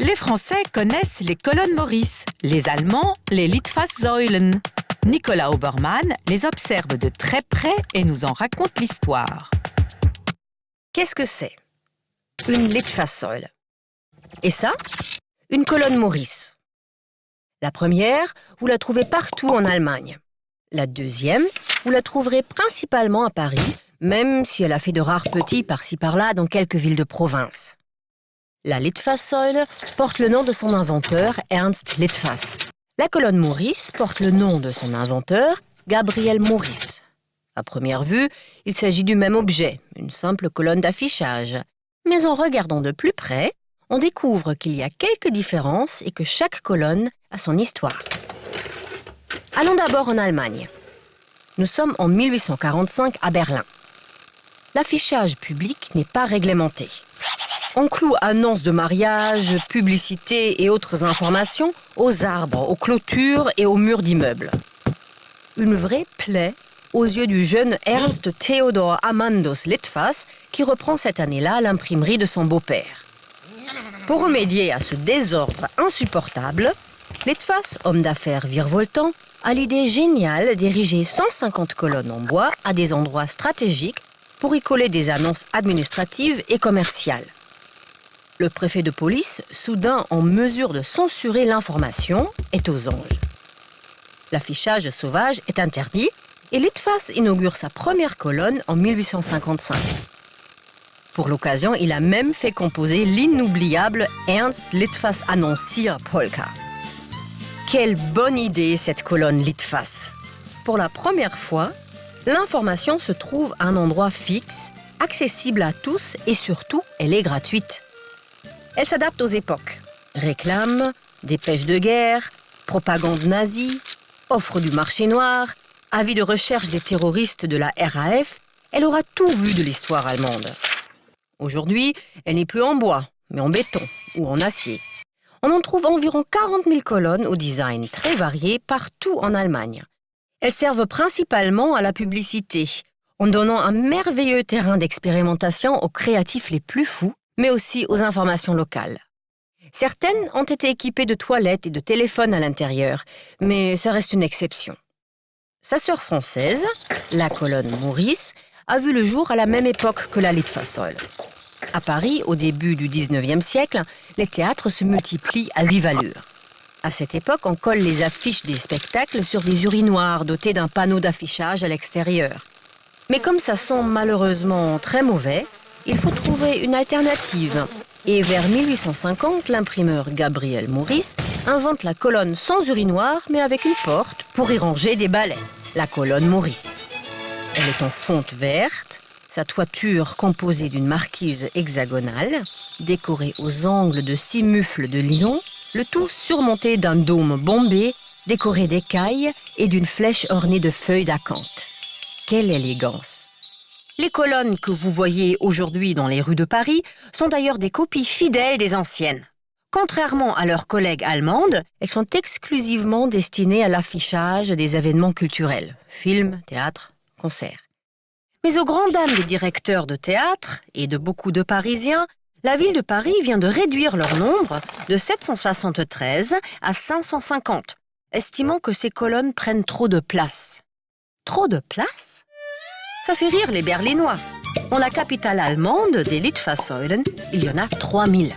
Les Français connaissent les colonnes Maurice, les Allemands les Litfaßsäulen. Nicolas Obermann les observe de très près et nous en raconte l'histoire. Qu'est-ce que c'est? Une Litfaßsäule. Et ça? Une colonne Maurice. La première, vous la trouvez partout en Allemagne. La deuxième, vous la trouverez principalement à Paris, même si elle a fait de rares petits par-ci par-là dans quelques villes de province. La Litfaßsäule porte le nom de son inventeur, Ernst Litfaß. La colonne Maurice porte le nom de son inventeur, Gabriel Maurice. À première vue, il s'agit du même objet, une simple colonne d'affichage. Mais en regardant de plus près, on découvre qu'il y a quelques différences et que chaque colonne a son histoire. Allons d'abord en Allemagne. Nous sommes en 1845 à Berlin. L'affichage public n'est pas réglementé. On cloue annonces de mariage, publicités et autres informations aux arbres, aux clôtures et aux murs d'immeubles. Une vraie plaie aux yeux du jeune Ernst Theodor Amandus Litfaß qui reprend cette année-là l'imprimerie de son beau-père. Pour remédier à ce désordre insupportable, Litfaß, homme d'affaires virevoltant, a l'idée géniale d'ériger 150 colonnes en bois à des endroits stratégiques pour y coller des annonces administratives et commerciales. Le préfet de police, soudain en mesure de censurer l'information, est aux anges. L'affichage sauvage est interdit et Litfaß inaugure sa première colonne en 1855. Pour l'occasion, il a même fait composer l'inoubliable Ernst Litfaß Annoncier Polka. Quelle bonne idée cette colonne Litfaß! Pour la première fois, l'information se trouve à un endroit fixe, accessible à tous et surtout, elle est gratuite. Elle s'adapte aux époques. Réclame, dépêche de guerre, propagande nazie, offre du marché noir, avis de recherche des terroristes de la RAF, elle aura tout vu de l'histoire allemande. Aujourd'hui, elle n'est plus en bois, mais en béton ou en acier. On en trouve environ 40 000 colonnes au design très varié partout en Allemagne. Elles servent principalement à la publicité, en donnant un merveilleux terrain d'expérimentation aux créatifs les plus fous, mais aussi aux informations locales. Certaines ont été équipées de toilettes et de téléphones à l'intérieur, mais ça reste une exception. Sa sœur française, la colonne Maurice, a vu le jour à la même époque que la Litfaßsäule. À Paris, au début du XIXe siècle, les théâtres se multiplient à vive allure. À cette époque, on colle les affiches des spectacles sur des urinoirs dotés d'un panneau d'affichage à l'extérieur. Mais comme ça sent malheureusement très mauvais, il faut trouver une alternative. Et vers 1850, l'imprimeur Gabriel Maurice invente la colonne sans urinoir, mais avec une porte pour y ranger des balais, la colonne Maurice. Elle est en fonte verte, sa toiture composée d'une marquise hexagonale, décorée aux angles de 6 mufles de lion, le tout surmonté d'un dôme bombé, décoré d'écailles et d'une flèche ornée de feuilles d'acanthe. Quelle élégance! Les colonnes que vous voyez aujourd'hui dans les rues de Paris sont d'ailleurs des copies fidèles des anciennes. Contrairement à leurs collègues allemandes, elles sont exclusivement destinées à l'affichage des événements culturels, films, théâtre, concerts. Mais aux grandes dames des directeurs de théâtre et de beaucoup de Parisiens, la ville de Paris vient de réduire leur nombre de 773 à 550, estimant que ces colonnes prennent trop de place. Trop de place ? Ça fait rire les Berlinois. Dans la capitale allemande des Litfaßsäulen, il y en a 3000.